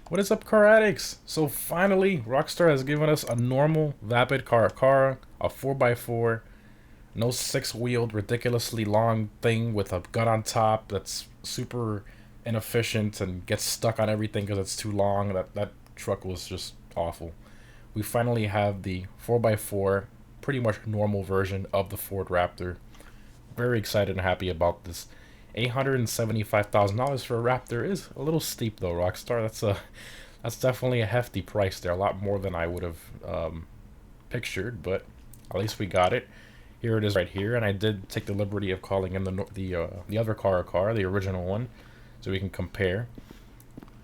What is up, car addicts? So finally, Rockstar has given us a normal Vapid Caracara, a 4x4, no six-wheeled, ridiculously long thing with a gun on top that's super inefficient and gets stuck on everything because it's too long. That truck was just awful. We finally have the 4x4, pretty much normal version of the Ford Raptor. Very excited and happy about this. $875,000 for a Raptor is a little steep though, Rockstar. That's definitely a hefty price there. A lot more than I would have pictured, but at least we got it. Here it is right here, and I did take the liberty of calling in the other car, the original one, so we can compare.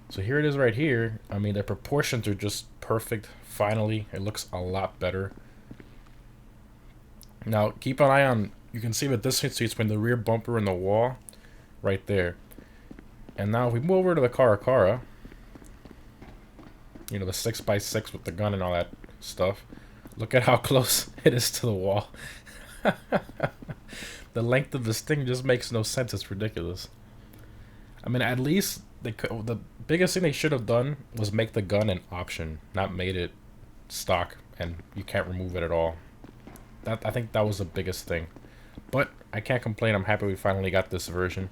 So here it is right here. I mean, the proportions are just perfect. Finally, it looks a lot better. Now, keep an eye on. You can see the distance between the rear bumper and the wall, right there. And now, if we move over to the Caracara, you know, the 6x6 with the gun and all that stuff. Look at how close it is to the wall. The length of this thing just makes no sense. It's ridiculous. I mean, at least the biggest thing they should have done was make the gun an option, not made it stock and you can't remove it at all. I think that was the biggest thing. But I can't complain. I'm happy we finally got this version.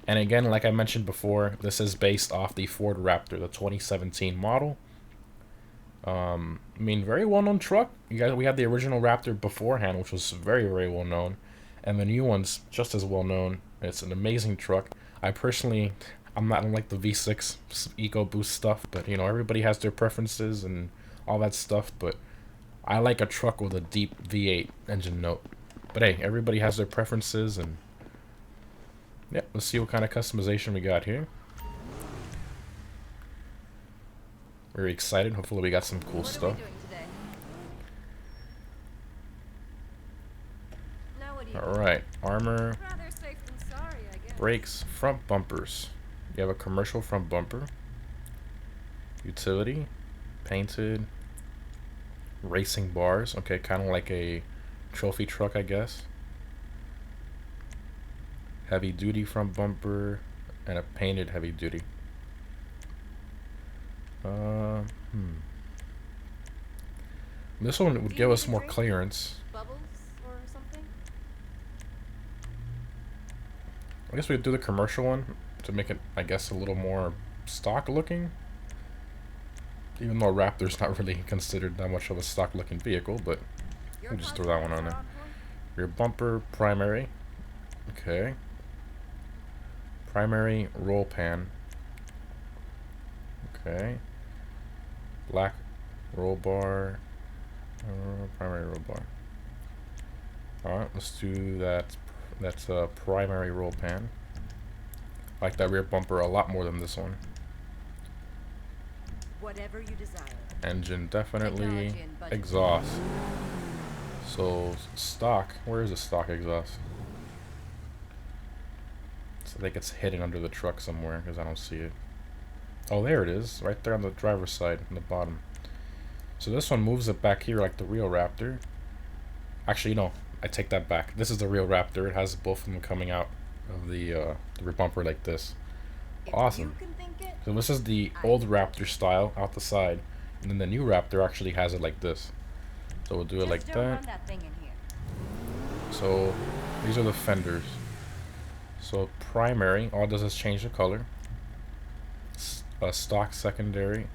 And again, like I mentioned before, this is based off the Ford Raptor, the 2017 model. I mean, very well-known truck. We had the original Raptor beforehand, which was very, very well-known. And the new one's just as well-known. It's an amazing truck. I'm not like the V6 EcoBoost stuff, but, you know, everybody has their preferences and all that stuff. But I like a truck with a deep V8 engine note. But hey, everybody has their preferences, and yeah, let's see what kind of customization we got here. Very excited. Hopefully we got some cool stuff. Alright, armor, brakes, front bumpers. You have a commercial front bumper. Utility, painted, racing bars. Okay, kind of like a trophy truck, I guess. Heavy duty front bumper and a painted heavy duty. This one would give us more clearance. Bubbles or something? I guess we could do the commercial one to make it, I guess, a little more stock looking. Even though Raptor's not really considered that much of a stock looking vehicle, but we'll just throw that one on there. Rear bumper, primary. Okay. Primary roll pan. Okay. Black roll bar. Primary roll bar. Alright, let's do that. That's a primary roll pan. I like that rear bumper a lot more than this one. Whatever you desire. Engine definitely. Exhaust. So stock. Where is the stock exhaust? So I think it's hidden under the truck somewhere because I don't see it. Oh, there it is, right there on the driver's side, on the bottom. So this one moves it back here like the real Raptor. Actually, no, I take that back. This is the real Raptor. It has both of them coming out of the rear bumper like this. Awesome. So this is the old Raptor style out the side, and then the new Raptor actually has it like this. So we'll do it like that. So these are the fenders. So primary, all it does is change the color. Stock secondary,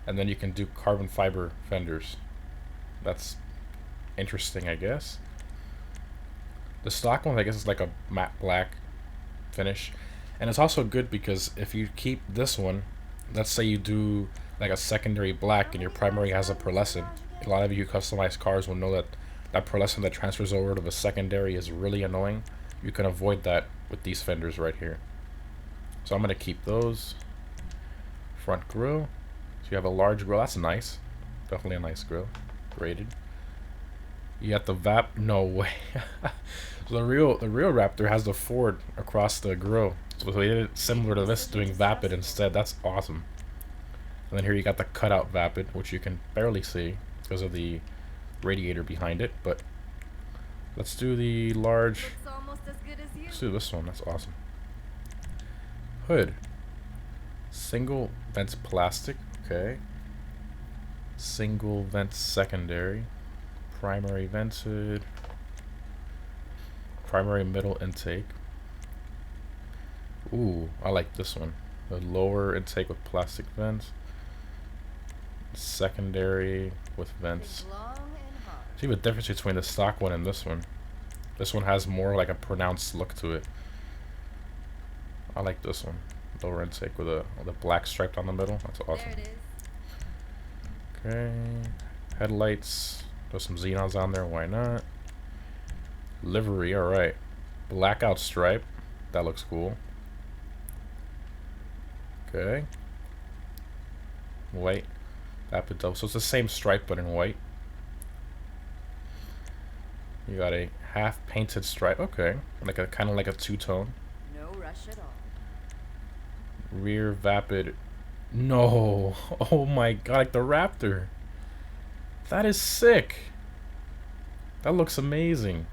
and then you can do carbon fiber fenders. That's interesting, I guess. The stock one, I guess, is like a matte black finish, and it's also good because if you keep this one, let's say you do like a secondary black and your primary has a pearlescent. A lot of you customize cars will know that that pearlescent that transfers over to the secondary is really annoying. You can avoid that with these fenders right here. So I'm gonna keep those. Front grille. So you have a large grille. That's nice. Definitely a nice grille. Graded. You got the no way. So the real Raptor has the Ford across the grille. So they did it similar to this, doing Vapid instead. That's awesome. And then here you got the cutout Vapid, which you can barely see because of the radiator behind it. But let's do the large. Let's do this one. That's awesome. Hood. Single vents plastic. Okay. Single vent secondary. Primary vented. Primary middle intake. Ooh, I like this one. The lower intake with plastic vents. Secondary with vents. See the difference between the stock one and this one. This one has more like a pronounced look to it. I like this one. Lower intake with the black stripe down the middle. That's awesome. There it is. Okay. Headlights. There's some xenons on there. Why not? Livery. Alright. Blackout stripe. That looks cool. Okay. White. Vapid. So it's the same stripe but in white. You got a half painted stripe. Okay. Like a kind of like a two-tone. No rush at all. Rear vapid. No. Oh my god, like the Raptor. That is sick. That looks amazing.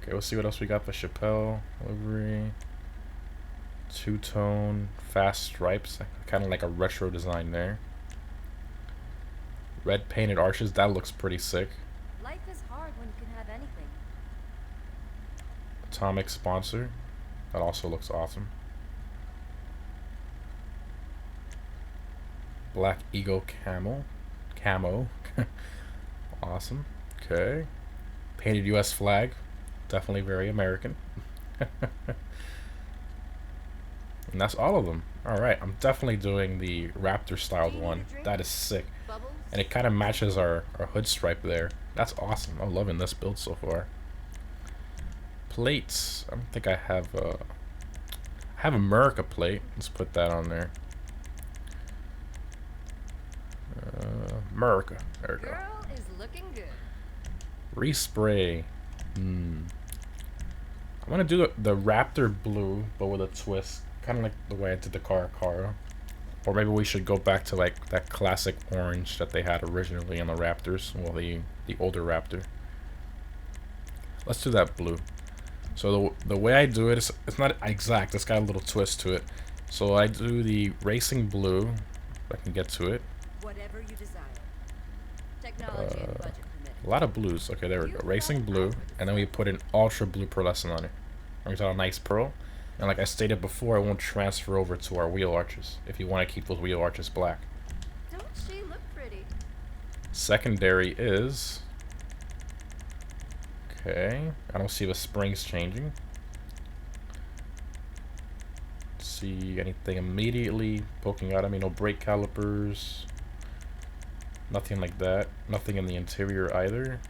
Okay, let's see what else we got. The Chappelle livery. Two-tone, fast stripes. Kind of like a retro design there. Red painted arches. That looks pretty sick. Life is hard when you can have anything. Atomic sponsor. That also looks awesome. Black Eagle camo. Awesome. Okay. Painted US flag. Definitely very American. And that's all of them. Alright, I'm definitely doing the Raptor styled one. That is sick. Bubbles? And it kind of matches our hood stripe there. That's awesome. I'm loving this build so far. Plates. I don't think I have I have America plate. Let's put that on there. America. There we go. Girl is looking good. Respray. I'm gonna do the Raptor blue, but with a twist. Kind of like the way I did the Caracara. Or maybe we should go back to like that classic orange that they had originally in the Raptors. Well, the older Raptor. Let's do that blue. So the way I do it is, it's not exact. It's got a little twist to it. So I do the racing blue, if I can get to it. Whatever you desire. Technology and budget permitting. A lot of blues. Okay, there we go. Racing blue, and then we put an ultra blue pearlescent on it. We got a nice pearl. And like I stated before, it won't transfer over to our wheel arches if you want to keep those wheel arches black. Don't she look pretty? Secondary is... Okay, I don't see the springs changing. See anything immediately poking out? I mean, no brake calipers. Nothing like that. Nothing in the interior either.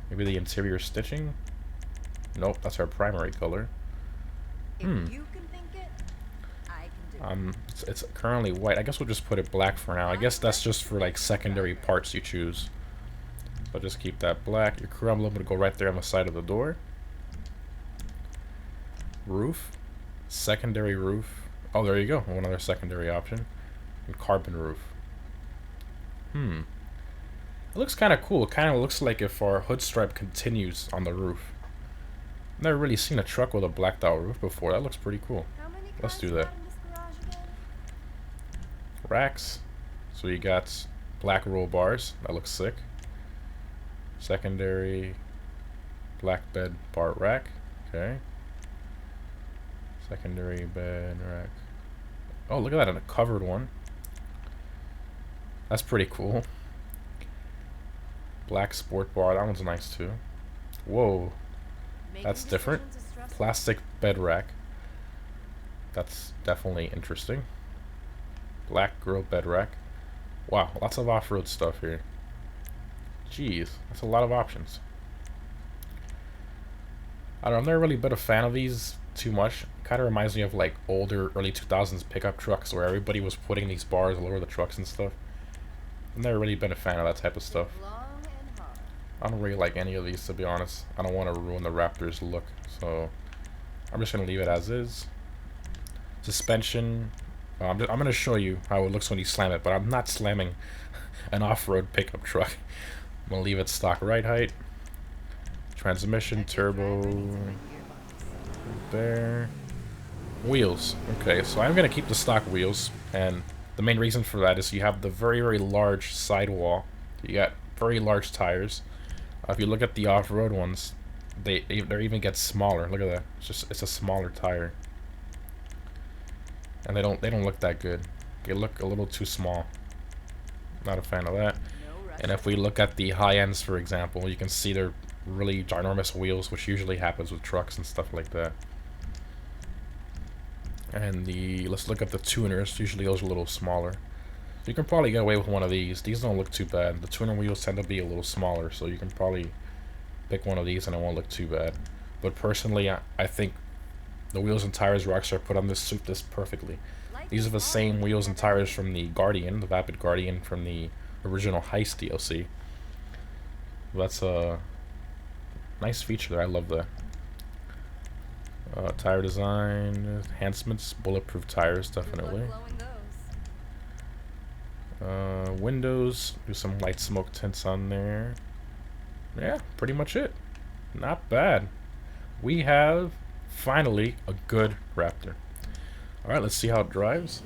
Maybe the interior stitching? Nope, that's our primary color. If you can think it, I can do it. It's currently white. I guess we'll just put it black for now. I guess that's just for like secondary parts you choose. So just keep that black. Your crew emblem would go right there on the side of the door. Roof. Secondary roof. Oh, there you go. One other secondary option. And carbon roof. It looks kind of cool. It kind of looks like if our hood stripe continues on the roof. I've never really seen a truck with a blacked out roof before. That looks pretty cool. How many Let's do cars that. got in this garage again? Racks. So you got black roll bars. That looks sick. Secondary black bed bar rack. Okay. Secondary bed rack. Oh, look at that, in a covered one. That's pretty cool. Black sport bar. That one's nice too. Whoa. That's different. Plastic bed rack. That's definitely interesting. Black grill bed rack. Wow, lots of off-road stuff here. Jeez, that's a lot of options. I don't know, I've never really been a fan of these too much. Kind of reminds me of like older early 2000s pickup trucks where everybody was putting these bars all over the trucks and stuff. I've never really been a fan of that type of stuff. I don't really like any of these, to be honest. I don't want to ruin the Raptor's look, so I'm just gonna leave it as is. Suspension. I'm gonna show you how it looks when you slam it, but I'm not slamming an off-road pickup truck. I'm gonna leave it stock ride height. Transmission, turbo, there. Wheels. Okay, so I'm gonna keep the stock wheels, and the main reason for that is you have the very, very large sidewall. You got very large tires. If you look at the off-road ones, they even get smaller. Look at that. It's a smaller tire, and they don't look that good. They look a little too small. Not a fan of that. And if we look at the high ends, for example, you can see they're really ginormous wheels, which usually happens with trucks and stuff like that. And let's look at the tuners. Usually those are a little smaller. You can probably get away with one of these. These don't look too bad. The tuner wheels tend to be a little smaller, so you can probably pick one of these and it won't look too bad. But personally, I think the wheels and tires Rockstar put on this suit this perfectly. These are the same wheels and tires from the Guardian, the Vapid Guardian from the original Heist DLC. That's a nice feature there. I love that. Tire design, enhancements, bulletproof tires, definitely. Windows, do some light smoke tints on there. Yeah, pretty much it. Not bad. We have, finally, a good Raptor. Alright, let's see how it drives.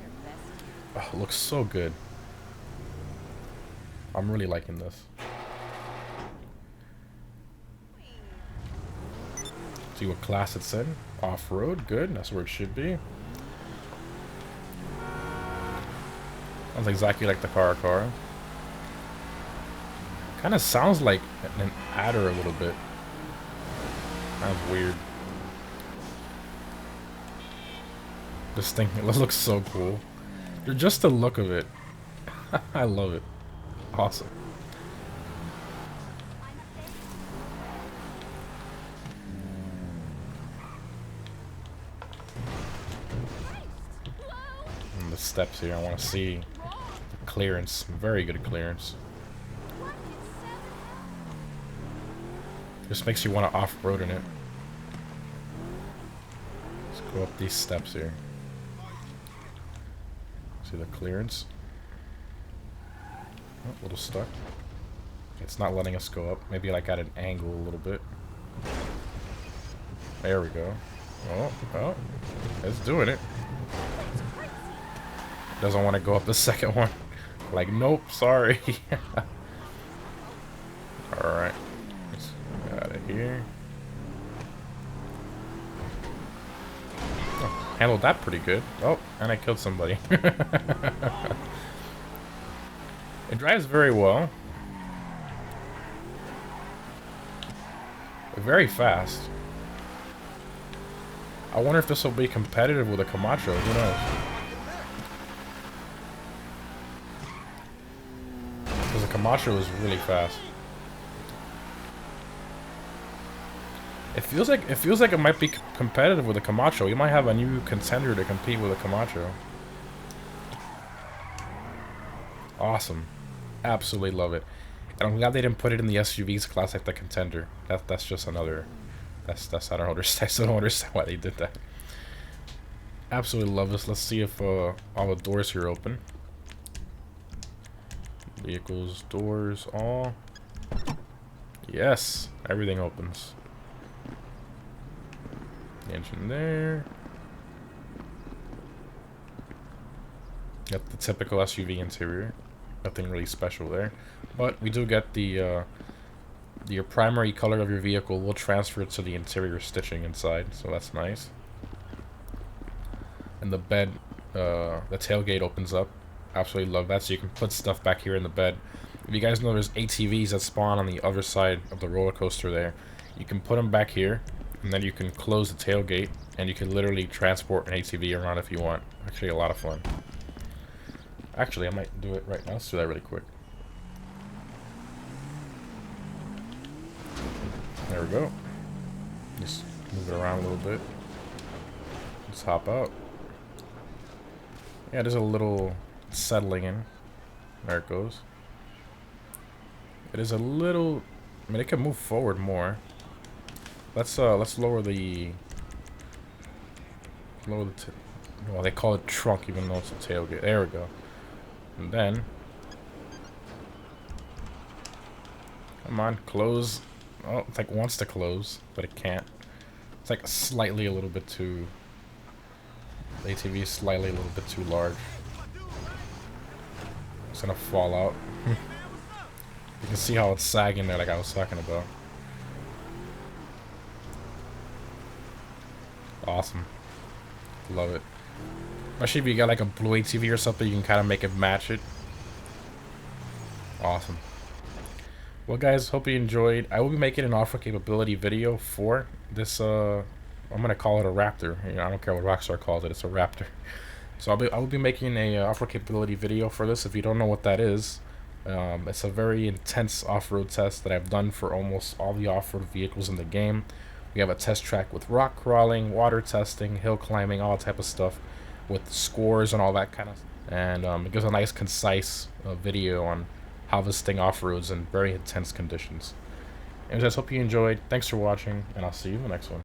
Oh, it looks so good. I'm really liking this. See what class it's in. Off-road, good. That's where it should be. Sounds exactly like the Caracara. Kind of sounds like an adder a little bit. Sounds weird. This thing, it looks so cool. Just the look of it. I love it. Awesome. And the steps here, I want to see the clearance. Very good clearance. Just makes you want to off-road in it. Let's go up these steps here. See the clearance? Oh, a little stuck. It's not letting us go up. Maybe like at an angle a little bit. There we go. Oh, it's doing it. Doesn't want to go up the second one. Like, nope, sorry. Alright. Let's get out of here. Oh, handled that pretty good. Oh, and I killed somebody. It drives very well. Very fast. I wonder if this will be competitive with a Camacho. Who knows? Because the Camacho is really fast. It feels like it might be competitive with a Camacho. You might have a new contender to compete with a Camacho. Awesome. Absolutely love it. And I'm glad they didn't put it in the SUVs class like the contender. That's just another. That's I don't understand. I still don't understand why they did that. Absolutely love this. Let's see if all the doors here open. Vehicles, doors, all. Yes, everything opens. The engine there. Got the typical SUV interior. Nothing really special there, but we do get the your primary color of your vehicle will transfer to the interior stitching inside, so that's nice. And the bed, the tailgate opens up. Absolutely love that. So you can put stuff back here in the bed. If you guys know, there's ATVs that spawn on the other side of the roller coaster there. You can put them back here, and then you can close the tailgate, and you can literally transport an ATV around if you want. Actually, a lot of fun. Actually, I might do it right now. Let's do that really quick. There we go. Just move it around a little bit. Let's hop out. Yeah, there's a little settling in. There it goes. It is a little. I mean, it can move forward more. Let's lower the. Well, they call it trunk, even though it's a tailgate. There we go. And then, come on, close. Oh, it's like wants to close, but it can't. It's like slightly a little bit too The ATV is slightly a little bit too large. It's gonna fall out. You can see how it's sagging there, like I was talking about. Awesome. Love it. Especially if you got like a blue ATV or something, you can kind of make it match it. Awesome. Well, guys, hope you enjoyed. I will be making an offer capability video for this. I'm gonna call it a Raptor. You know, I don't care what Rockstar calls it. It's a Raptor. So I will be making a offer capability video for this. If you don't know what that is, it's a very intense off-road test that I've done for almost all the off-road vehicles in the game. We have a test track with rock crawling, water testing, hill climbing, all that type of stuff, with scores and all that kind of stuff. And it gives a nice, concise video on how this thing off-roads in very intense conditions. Anyways, guys, hope you enjoyed. Thanks for watching, and I'll see you in the next one.